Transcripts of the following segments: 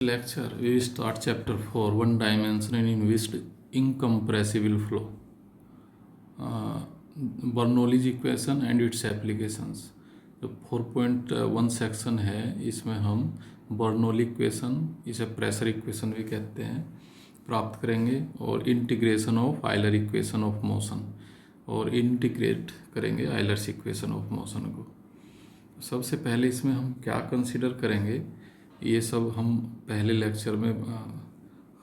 lecture we will start chapter 4 one dimension and invisible incompressible flow, Bernoulli's equation and its applications। जो 4.1 section है इसमें हम Bernoulli equation, इसे pressure equation भी कहते हैं, प्राप्त करेंगे और integration of Euler equation of motion और इंटीग्रेट करेंगे आयलर्स इक्वेशन ऑफ मोशन को। सबसे पहले इसमें हम क्या कंसीडर करेंगे, ये सब हम पहले लेक्चर में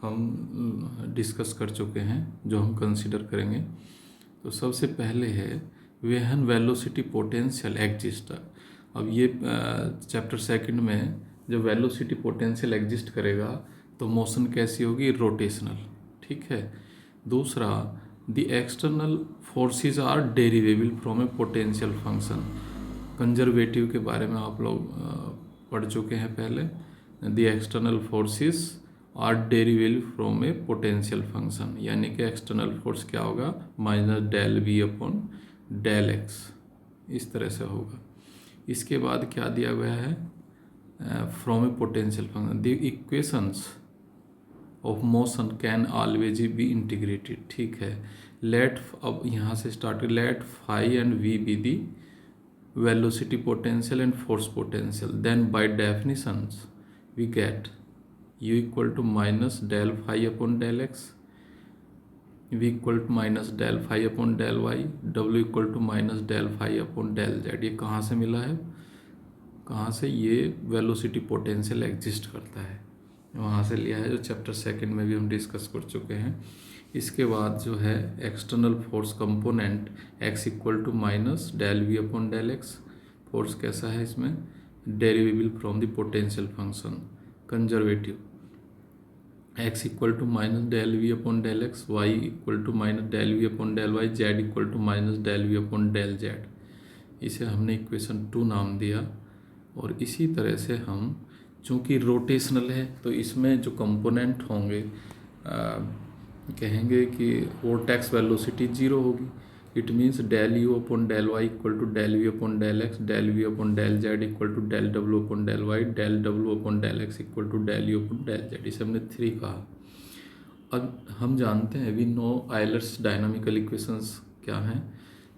हम डिस्कस कर चुके हैं। जो हम कंसीडर करेंगे तो सबसे पहले है वेहन वेलोसिटी पोटेंशियल एग्जिस्ट। अब ये चैप्टर सेकंड में जब वेलोसिटी पोटेंशियल एग्जिस्ट करेगा तो मोशन कैसी होगी, रोटेशनल। ठीक है। दूसरा, the external forces are derivable from a potential function. Conservative के बारे में आप लोग पढ़ चुके हैं पहले। The external forces are derivable from a potential function, यानी कि एक्सटर्नल फोर्स क्या होगा, minus del we upon del x, इस तरह से होगा। इसके बाद क्या दिया गया है, from a potential function the equations of motion can always be integrated. ठीक है। लेट, अब यहाँ से स्टार्ट कर, let phi and we be the velocity potential and force potential, then by definitions we get u equal to minus del phi upon del x, v equal to minus del phi upon del y, w equal to minus del phi upon del z। ये कहाँ से मिला है, कहाँ से, ये velocity potential exist करता है, वहाँ से लिया है, जो चैप्टर सेकंड में भी हम डिस्कस कर चुके हैं। इसके बाद जो है external force component x equal to minus del we upon del x. Force कैसा है इसमें, derivable from the potential function, conservative. x equal to minus del we upon del x, y equal to minus del we upon del y, z equal to minus del we upon del z। इसे हमने equation 2 नाम दिया। और इसी तरह से हम, चूँकि रोटेशनल है तो इसमें जो कंपोनेंट होंगे कहेंगे कि वोर्टेक्स वेलोसिटी 0 होगी। It means del u upon del y equal to del we upon del x, del we upon del z equal to del W upon del y, del W upon del x equal to del u upon del Z. इसे हमने 3 कहा। अब हम जानते हैं, we know Euler's dynamical equations क्या हैं,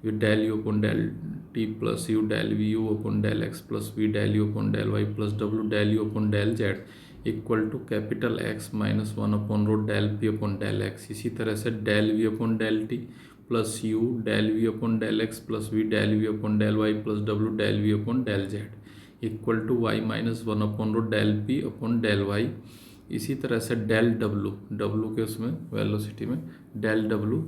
we del u upon del t plus u del we you upon del x plus v del u upon del y plus डब्ल्यू del u upon del z equal to capital x minus 1 upon rho del p upon del x. इसी तरह से del we upon del t plus u del we upon del x plus v del we upon del y plus डब्ल्यू del we upon del z equal to y minus 1 upon rho del p upon del y. इसी तरह से del W, W के उसमें velocity में del W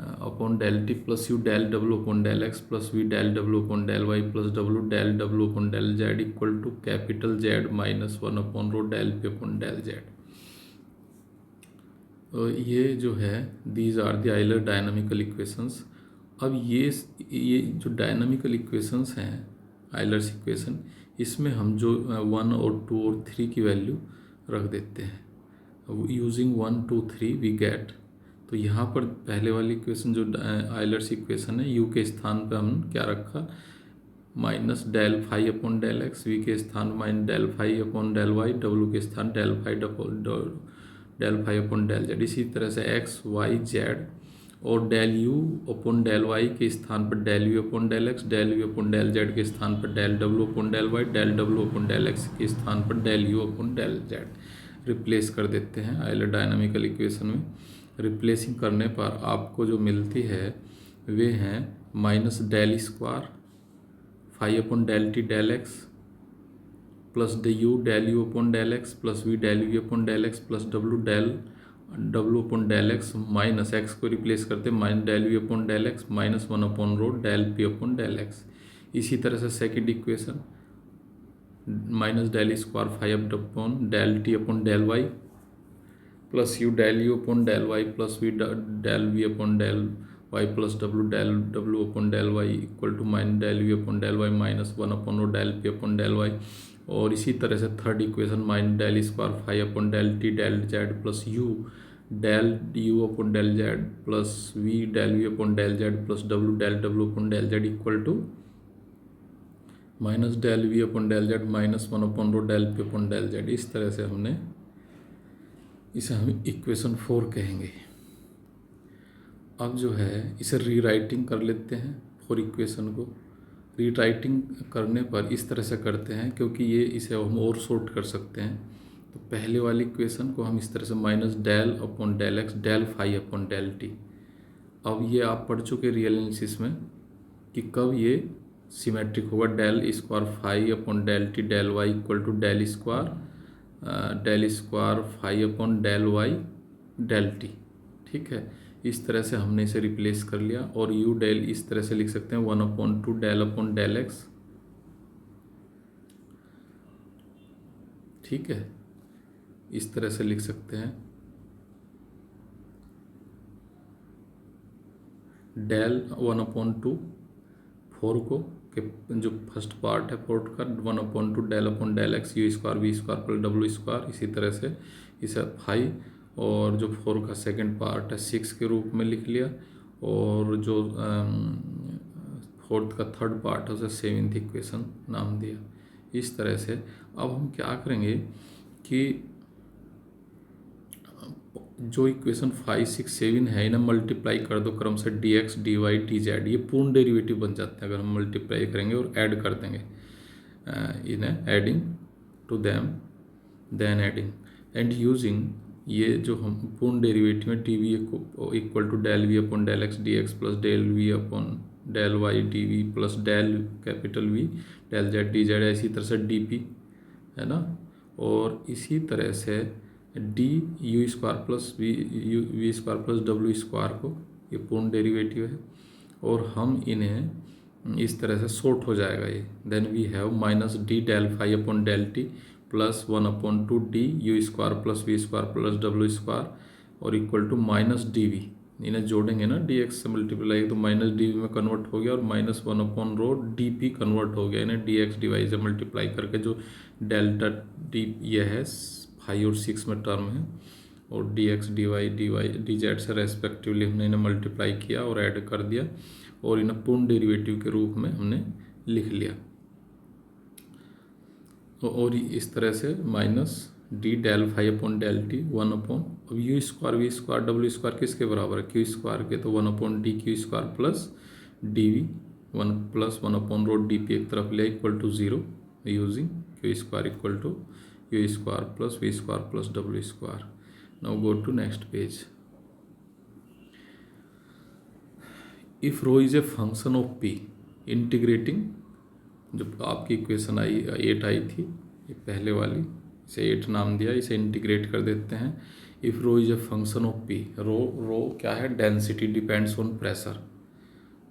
upon del t plus u del W upon del x plus v del W upon del y plus डब्ल्यू del W upon del z equal to capital Z minus 1 upon rho del p upon del Z. तो ये जो है, these are the Euler dynamical equations. अब ये जो dynamical equations हैं, Euler's equation, इसमें हम जो 1 और 2 और 3 की वैल्यू रख देते हैं। यूजिंग 1 2 3 वी गेट, तो यहाँ पर पहले वाली इक्वेशन जो आयलर्स इक्वेशन है, u के स्थान पर हम क्या रखा, minus del phi upon del x, v के स्थान minus del phi upon del y, w के स्थान del phi upon del z. इसी तरह से x y z और del u upon del y के स्थान पर del v upon del x, del v upon del z के स्थान पर del w upon del y, del w upon del x के स्थान पर del u upon del z replace कर देते हैं आयलर डायनामिकल इक्वेशन में। रिप्लेसिंग करने पर आपको जो मिलती है वे हैं minus del square phi upon del t del x plus d u del u upon del x plus v del we upon del x plus डब्ल्यू upon del x minus x को रिप्लेस करते minus del we upon del x minus 1 upon rho del p upon del x. इसी तरह से second equation minus del square phi upon del t upon del y plus u del u upon del y plus v del we upon del y plus डब्ल्यू upon del y equal to minus del we upon del y minus 1 upon rho del p upon del y. और इसी तरह से third equation minus del square phi upon del t del z plus u del u upon del z plus v del we upon del z plus डब्ल्यू upon del z equal to minus del we upon del z minus 1 upon rho del p upon del z. इस तरह से हमने इसे हम equation 4 कहेंगे। अब जो है इसे रीराइटिंग कर लेते हैं। फॉर इक्वेशन को रीराइटिंग करने पर इस तरह से करते हैं, क्योंकि ये इसे हम और शॉर्ट कर सकते हैं। तो पहले वाली इक्वेशन को हम इस तरह से minus del upon del x del phi upon del t. अब ये आप पढ़ चुके रियल एनालिसिस में कि कब ये सिमेट्रिक होगा। Del square phi upon del t del y equal to del square phi upon del y del t. ठीक है, इस तरह से हमने इसे रिप्लेस कर लिया। और यू डेल इस तरह से लिख सकते हैं 1/2 डेल अपॉन डेल एक्स। ठीक है, इस तरह से लिख सकते हैं डेल 1/2 4 को के जो फर्स्ट पार्ट है फोर्थ का 1/2 del upon del x u square v square plus डब्ल्यू स्क्वायर। इसी तरह से इसे 5 और जो 4 का सेकंड पार्ट है 6 के रूप में लिख लिया। और जो फोर्थ का थर्ड पार्ट है उसे 7th इक्वेशन नाम दिया। इस तरह से अब हम क्या करेंगे कि जो इक्वेशन 5, 6, 7 है इन्हें मल्टीप्लाई कर दो क्रम से d x d y d z. ये पूर्ण डेरिवेटिव बन जाते हैं अगर हम मल्टीप्लाई करेंगे और ऐड कर देंगे इन्हें, adding to them then adding and using. ये जो हम पूर्ण डेरिवेटिव में t v equal to del we upon del x d x plus del we upon del y d v plus del capital v del z d z है। इसी तरह से D P है ना। और इसी तरह से d u square plus v square plus डब्ल्यू स्क्वायर को, ये पूर्ण डेरिवेटिव है। और हम इन्हें इस तरह से शॉर्ट हो जाएगा ये। Then we have minus d del phi upon del t plus 1/2 d u square plus v square plus डब्ल्यू स्क्वायर और equal to minus d V. इन्हें जोड़ेंगे ना डी एक्स से मल्टीप्लाई तो माइनस डी वी में कन्वर्ट हो गया और माइनस 1/रो डी पी कन्वर्ट हो गया। इन्हें डी एक्स डी वाई से मल्टीप्लाई करके जो डेल्टा डी ये है 5 और 6 में टर्म है और d x d y d z से रेस्पेक्टिवली हमने इन्हें मल्टीप्लाई किया और ऐड कर दिया और इन्हें पूर्ण डेरिवेटिव के रूप में हमने लिख लिया। और इस तरह से minus d del phi upon del t 1 upon, अब यू स्क्वायर वी स्क्वायर डब्ल्यू स्क्वायर किसके बराबर है, क्यू स्क्वायर के, तो 1/2 d q square plus d V 1 plus 1/रो डी पी एक तरफ ले equal to 0 using q square equal to u square plus v square plus डब्ल्यू square. Now go to next page. If rho is a function of P integrating, जब आपकी equation आई 8 आई थी ये पहले वाली, इसे 8 नाम दिया, इसे इंटीग्रेट कर देते हैं। If rho is a function of p, rho क्या है, density depends on pressure,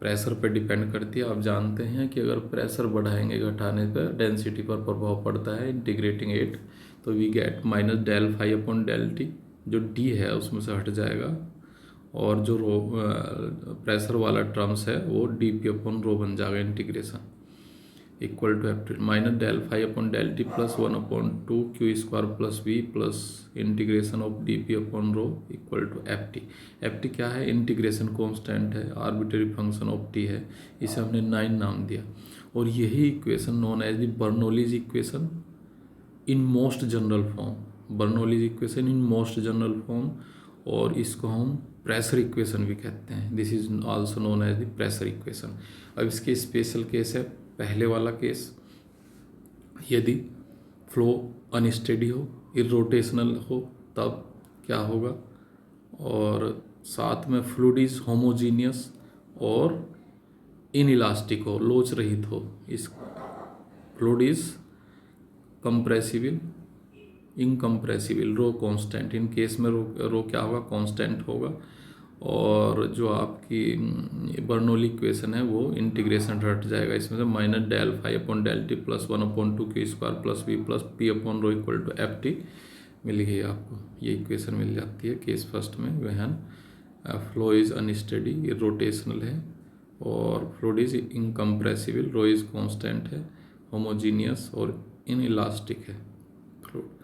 pressure पे डिपेंड करती है। आप जानते हैं कि अगर प्रेशर बढ़ाएंगे घटाने पर डेंसिटी पर प्रभाव पड़ता है। इंटीग्रेटिंग 8 तो we get minus del phi upon del t, जो डी है उसमें से हट जाएगा और जो रो प्रेशर वाला टर्म्स है वो डी पी अपॉन रो बन जाएगा integration equal to f t minus del phi upon del t plus 1/2 q square plus we plus integration of d P upon rho equal to f t. F t क्या है, integration constant है, arbitrary function of t है, इसे हमने 9 नाम दिया। और यही equation known as the Bernoulli's equation in most general form, Bernoulli's equation in most general form, और इसको हम प्रेशर इक्वेशन भी कहते हैं। This is also known as the pressure equation. अब इसके स्पेशल केस है, पहले वाला केस यदि फ्लो अनस्टेडी हो, इरोटेशनल हो, तब क्या होगा, और साथ में फ्लूइड इज होमोजीनियस और इनइलास्टिक हो, लोच रहित हो, इस fluid is compressible incompressible, rho constant, in case में रो क्या होगा, कांस्टेंट होगा। और जो आपकी बर्नौली इक्वेशन है वो इंटीग्रेशन हट जाएगा, इसमें से minus del phi upon del t plus 1/2 q square plus we plus P upon rho equal to f t मिल गई आपको। ये इक्वेशन मिल जाती है केस फर्स्ट में, वहन फ्लो इज अनस्टेडी, ये रोटेशनल है, और fluid is incompressible, rho is constant है, होमोजीनियस और इनइलास्टिक है फ्लूइड।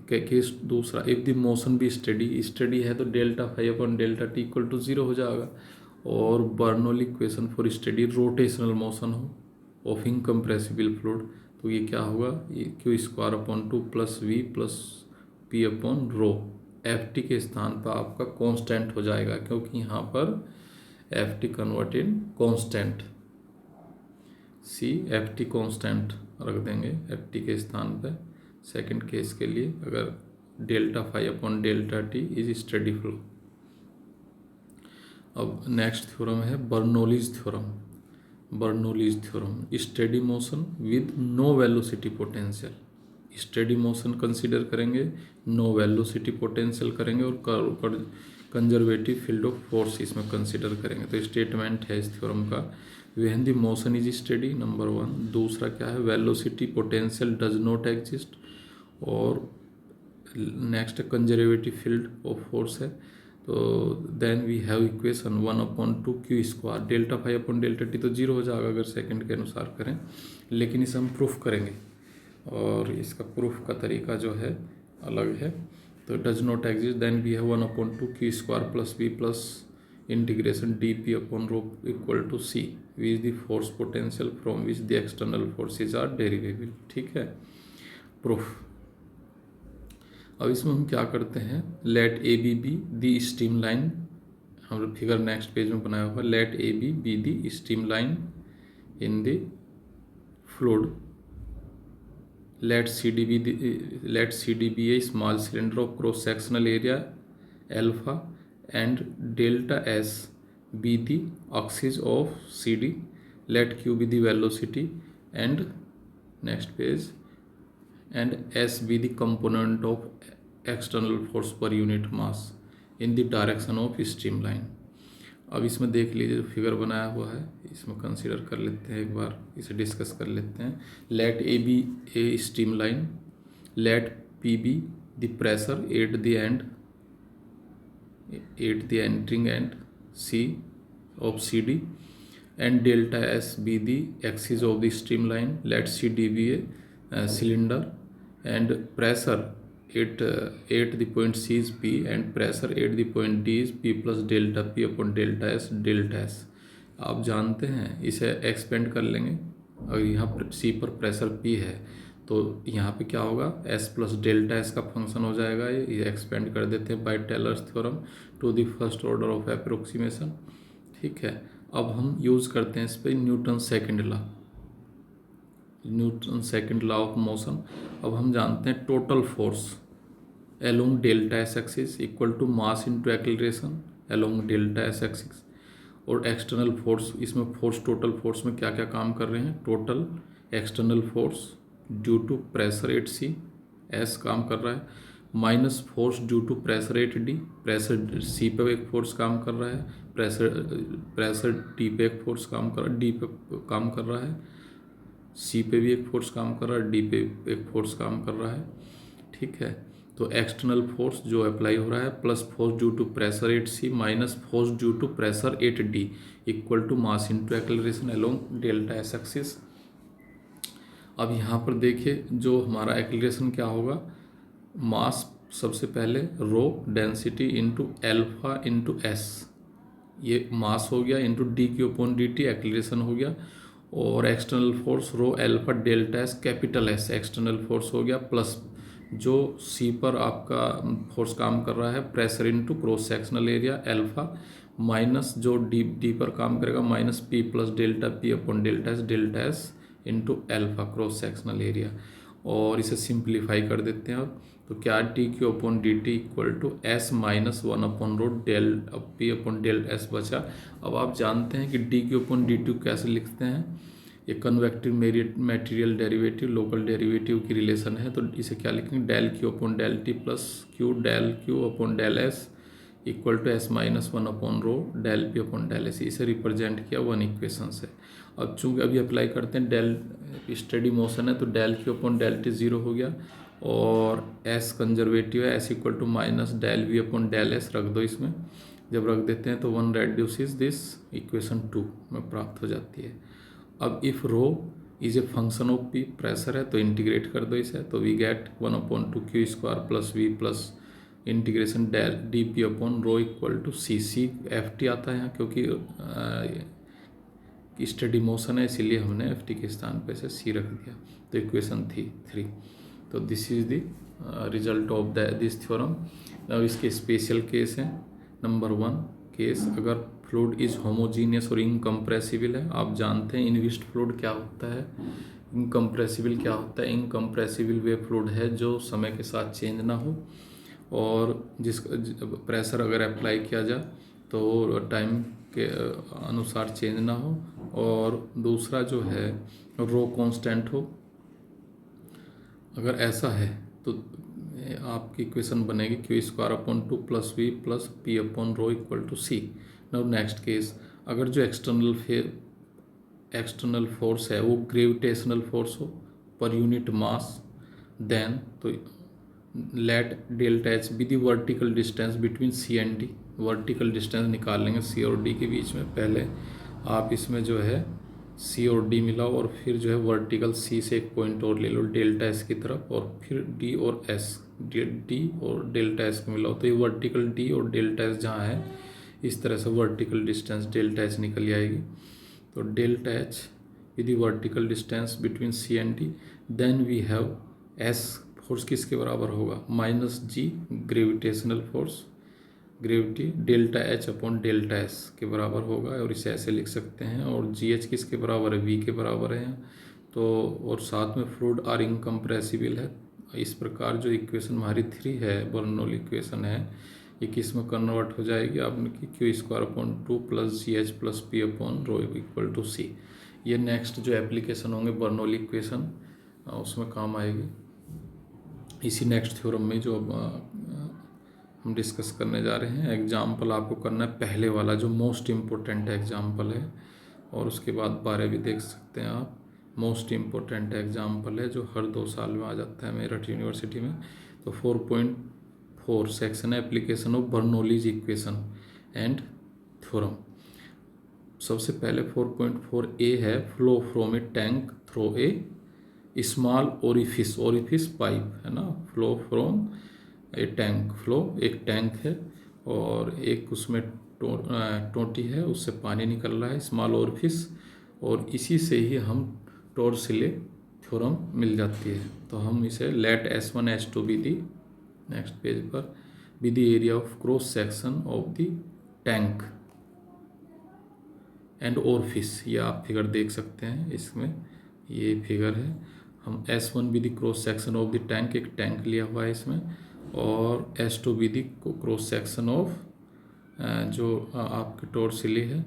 केस दूसरा, इफ द मोशन भी स्टडी है तो delta phi upon delta T equal to 0 हो जाएगा। और Bernoulli equation for steady rotational motion हो ऑफ इनकम्प्रेसिबल फ्लूइड, तो ये क्या होगा, ये Q square upon 2 plus we plus P upon rho F T के स्थान पर आपका कांस्टेंट हो जाएगा, क्योंकि यहाँ पर F T convert in constant, C F T constant रख देंगे एफ टी के स्थान पर सेकंड केस के लिए, अगर delta five upon delta t is steady flow. अब नेक्स्ट थ्योरम है Bernoulli's theorem. Bernoulli's theorem, steady motion with no velocity potential. Steady motion consider करेंगे, नो वेलोसिटी पोटेंशियल करेंगे और कंजर्वेटिव फील्ड ऑफ फोर्स इसमें consider करेंगे। तो statement है इस थ्योरम का, when the motion is steady, number one. दूसरा क्या है, velocity potential does not exist, और next conservative field of force है। तो then we have equation 1/2 Q², delta five upon delta T तो जीरो हो जाएगा अगर सेकंड के अनुसार करें, लेकिन इसे हम प्रूफ करेंगे और इसका प्रूफ का तरीका जो है अलग है। तो does not exist, then we have 1/2 Q² plus v plus integration dp upon rho equal to c, V is the force potential from which the external forces are derivable. ठीक है, प्रूफ। अब इसमें हम क्या करते हैं, let A B be the stream line, हम figure next page में बनाया हुआ, let A B be the stream line in the fluid, let CD be a small cylinder of cross sectional area alpha and delta S be the axis of CD, let Q be the velocity and next page and S be the component of external force per unit mass in the direction of streamline। अब इसमें देख लीजिए जो figure बनाया हुआ है, इसमें consider कर लेते हैं, एक बार इसे डिस्कस कर लेते हैं। Let A B a steam line, let P be the pressure at the entering end C of C D and delta S be the axis of the steam line, let C D be a cylinder and pressure at the point C is P and pressure at the point D is P plus delta P upon delta S। आप जानते हैं, इसे expand कर लेंगे। अगर यहाँ पर C पर प्रेशर P है तो यहाँ पे क्या होगा, S प्लस डेल्टा S का फंक्शन हो जाएगा। ये एक्सपेंड कर देते हैं by Taylor's theorem to the first order of approximation. ठीक है, अब हम यूज़ करते हैं इस पर Newton second law of motion. अब हम जानते हैं total force along delta s axis equal to mass into acceleration along delta S axis, और एक्सटर्नल फोर्स, इसमें फोर्स टोटल फोर्स में क्या क्या काम कर रहे हैं, total external force due to pressure at C S काम कर रहा है, minus force due to pressure at D, pressure C पे एक फोर्स काम कर रहा है, प्रेशर डी पे एक फोर्स काम कर रहा है, डी पे काम कर रहा है, सी पे भी एक फोर्स काम कर रहा है, डी पे एक फोर्स काम कर रहा है। ठीक है, तो एक्सटर्नल फोर्स जो अप्लाई हो रहा है plus force due to pressure at C minus force due to pressure at D equal to mass into acceleration along delta S axis. अब यहाँ पर देखिए जो हमारा एक्सेलरेशन क्या होगा, मास सबसे पहले rho density into alpha into s, ये मास हो गया, into d q upon d t acceleration हो गया, और external force rho alpha delta s capital S external force हो गया, प्लस जो सी पर आपका फोर्स काम कर रहा है pressure into cross sectional area alpha, minus जो डी पर काम करेगा minus p plus delta p upon delta s into alpha cross sectional area. और इसे सिंप्लीफाई कर देते हैं अब, तो क्या t q upon d t equal to s minus 1/रो del p upon del s बचा। अब आप जानते हैं कि d q upon d t कैसे लिखते हैं, ये convective material derivative local derivative की रिलेशन है, तो इसे क्या लिखेंगे, del Q upon del t plus q del Q upon del s equal to s minus 1/रो del p upon del s. इसे रिप्रेजेंट किया वन इक्वेशन से। अब चूंकि अभी अप्लाई करते हैं, डेल स्टेडी मोशन है तो del Q upon del T zero हो गया, और एस कंजर्वेटिव है, S equal to minus del we upon del S रख दो इसमें। जब रख देते हैं तो वन रेड्यूसेस दिस, इक्वेशन 2 में प्राप्त हो जाती है। अब if rho is a function of P, pressure है तो इंटीग्रेट कर दो इसे, तो we get 1/2 Q² plus we plus integration del D P upon rho equal to C F T आता है यहाँ, क्योंकि स्टेडी मोशन है इसीलिए हमने एफ टी के स्थान पे से सी रख दिया। तो इक्वेशन थी 3। तो this is the result of this theorem. अब इसके स्पेशल केस हैं। नंबर 1 केस, अगर फ्लूइड इज होमोजीनियस और इनकम्प्रेसिबल है। आप जानते हैं इनविस्ड फ्लूइड क्या होता है, इनकम्प्रेसिबल क्या होता है। इनकम्प्रेसिबल वे फ्लूइड है जो समय के साथ चेंज ना हो और जिस प्रेशर अगर अप्लाई किया जाए तो टाइम के अनुसार चेंज ना हो, और दूसरा जो है रो कांस्टेंट हो। अगर ऐसा है तो आपकी इक्वेशन बनेगी Q² / 2 + V + P/ρ = C। Now next case, अगर जो एक्सटर्नल फोर्स है वो ग्रेविटेशनल फोर्स हो पर यूनिट मास, देन तो let delta H be the vertical distance between C and D। Vertical distance निकाल लेंगे C और D के बीच में। पहले आप इसमें जो है C और D मिलाओ और फिर जो है वर्टिकल C से एक पॉइंट और ले लो डेल्टा S की तरफ, और फिर D और S, D और डेल्टा S को मिलाओ तो ये वर्टिकल D और डेल्टा S जहाँ है इस तरह से वर्टिकल डिस्टेंस डेल्टा H निकल आएगी। तो delta H with the vertical distance between C and D, then we have S force किसके बराबर होगा, -G gravitational force, gravity delta H upon delta S के बराबर होगा, और इसे ऐसे लिख सकते हैं। और GH किसके बराबर है, V के बराबर है। तो और साथ में फ्लूइड आर इनकम्प्रेसिबल है। इस प्रकार जो इक्वेशन हमारी 3 है बर्नौली इक्वेशन है, ये किस में कन्वर्ट हो जाएगी आपने कि Q² / 2 + GH + P/ρ = C। ये नेक्स्ट जो एप्लीकेशन होंगे बर्नौली इक्वेशन उसमें काम आएगी। इसी नेक्स्ट थ्योरम में जो अब हम डिस्कस करने जा रहे हैं, एग्जाम्पल आपको करना है पहले वाला जो मोस्ट इम्पोर्टेंट एग्जाम्पल है, और उसके बाद 12 भी देख सकते हैं आप। मोस्ट इम्पोर्टेंट एग्जाम्पल है जो हर 2 साल में आ जाता है मेरठ यूनिवर्सिटी में। तो 4.4 सेक्शन है application of Bernoulli's equation and theorem. सबसे पहले 4.4a है flow from A tank through a small orifice pipe, है ना। Flow from A tank, flow एक टैंक है और एक उसमें टोटी है, उससे पानी निकल रहा है, स्मॉल ओरिफिस, और इसी से ही हम टॉर्सिले थ्योरम मिल जाती है। तो हम इसे let S1 S2 be the, next page पर, be the area of cross section of the tank and orifice. ये आप फिगर देख सकते हैं, इसमें ये फिगर है। हम S1 be the cross section of the tank, एक टैंक लिया हुआ है इसमें, और S2 be the cross section of जो आपके टॉर्सिले है,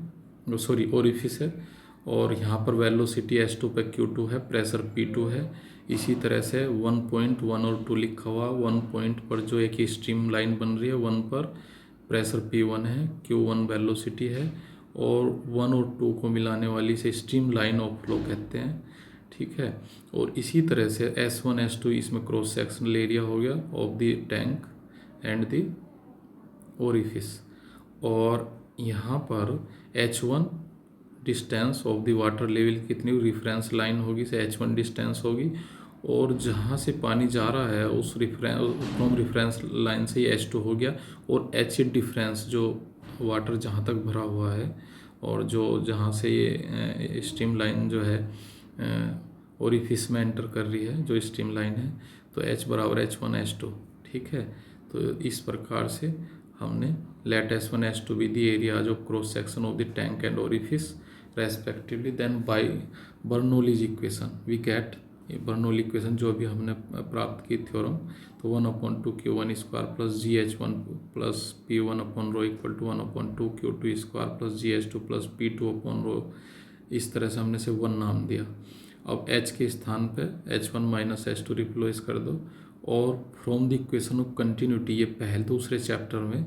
सॉरी ओरिफिस है, और यहाँ पर वेलोसिटी S2 पे Q2 है, प्रेशर P2 है। इसी तरह से 1.1 और 2 लिखा हुआ, 1 पॉइंट पर जो एक स्ट्रीम लाइन बन रही है, 1 पर प्रेशर P1 है, Q1 वेलोसिटी है, और 1 और 2 को मिलाने वाली से स्ट्रीम लाइन ऑफ फ्लो कहते हैं, ठीक है। और इसी तरह से S1 S2 इसमें क्रॉस सेक्शनल एरिया हो गया of the tank and the orifice, और यहाँ पर H1 distance of the water level कितनी, रेफरेंस लाइन होगी से H1 डिस्टेंस होगी, और जहाँ से पानी जा रहा है उस रेफरेंस लाइन से ये H2 हो गया, और H डिफरेंस जो वाटर जहाँ तक भरा हुआ है और जो जहाँ से ये स्ट्रीम लाइन जो है ओरिफिस में एंटर कर रही है जो स्ट्रीम लाइन है, तो H = H1 H2, ठीक है। तो इस प्रकार से हमने let S1 S2 be the area जो cross section of the tank and orifice respectively, then by Bernoulli's equation we get, Bernoulli equation जो भी हमने प्राप्त की थ्योरम, तो 1/2 Q1² + GH1 + P1/ρ = 1/2 Q2² + GH2 + P2/ρ। इस तरह से हमने से 1 नाम दिया। अब H के स्थान पे H1 - H2 रिप्लेस कर दो, और from the equation of continuity, ये पहले दूसरे चैप्टर में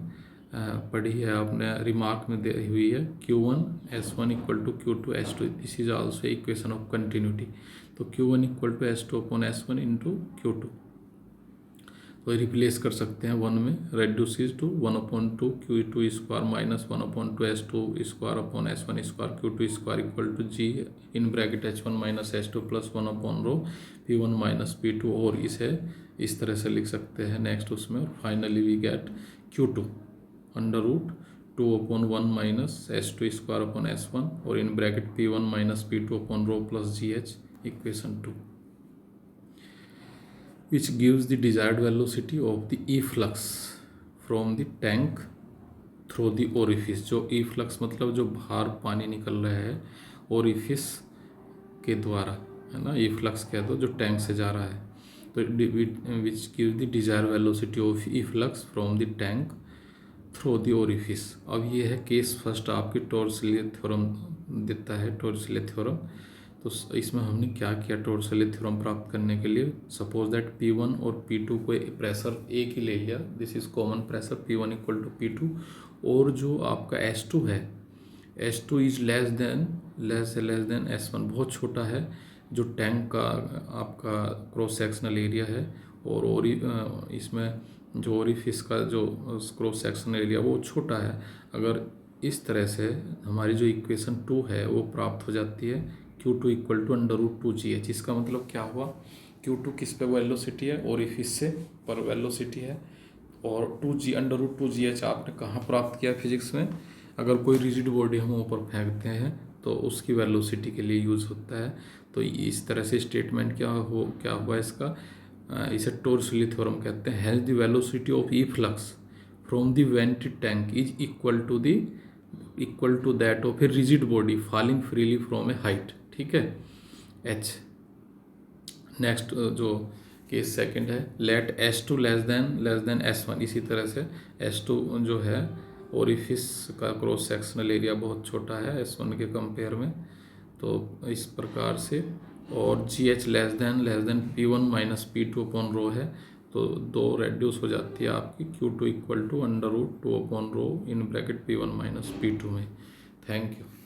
पढ़ी है आपने, रिमार्क में दी हुई है, Q1 S1 = Q2 S2, this is also equation of continuity. तो Q1 = S2/S1 × Q2, तो रिप्लेस कर सकते हैं 1 में, reduces to 1/2 Q2² - 1/2 S2² Q2² = G in bracket H1 - H2 + 1/ρ P1 - P2, और इसे इस तरह से लिख सकते हैं नेक्स्ट उसमें, और finally we get Q2 √2/1 - S2² और इन bracket P1 - P2/ρ + GH, equation 2। which gives the desired velocity of the efflux from the tank through the orifice। जो efflux मतलब जो बाहर पानी निकल रहा है orifice के द्वारा, है ना, efflux कह दो, जो टैंक से जा रहा है। तो which gives the desired velocity of efflux from the tank through the orifice। अब ये है केस फर्स्ट, आपकी टॉर्सले थ्योरम देता है, टॉर्सले थ्योरम। तो इसमें हमने क्या किया, टॉर्सले थ्योरम प्राप्त करने के लिए सपोज दैट P1 और P2 को प्रेशर एक ही ले लिया, this is common pressure P1 equal to P2, और जो आपका S2 है, S2 is less than S1, बहुत छोटा है, जो टैंक का आपका क्रॉस सेक्शनल एरिया है, और इसमें जो ओरिफिस का जो क्रॉस सेक्शनल एरिया वो छोटा है। अगर इस तरह से हमारी जो इक्वेशन 2 है वो प्राप्त हो जाती है, Q2 इक्वल टू √2GH। इसका मतलब क्या हुआ, Q2 किस पे वेलोसिटी है, ओरिफिस से पर वेलोसिटी है, और √2GH आपने कहाँ प्राप्त किया फिजिक्स में, अगर कोई रिजिड बॉडी हम ऊपर फेंकते हैं तो उसकी वेलोसिटी के लिए यूज़ होता है। तो इस तरह से स्टेटमेंट क्या हुआ इसका, इसे टॉर्सली थ्योरम कहते हैं। Hence the velocity of efflux from the vented tank is equal to that of a rigid body falling freely from a height, ठीक है, h। नेक्स्ट जो केस सेकंड है, let S2 less than S1। इसी तरह से S2 जो है orifice का क्रॉस सेक्शनल एरिया बहुत छोटा है S1 के कंपेयर में, तो इस प्रकार से, और GH less than P1 minus P2 upon rho है, तो दो रेड्यूस हो जाती है आपकी Q2 equal to √2 upon rho in bracket P1 minus P2 में। Thank you.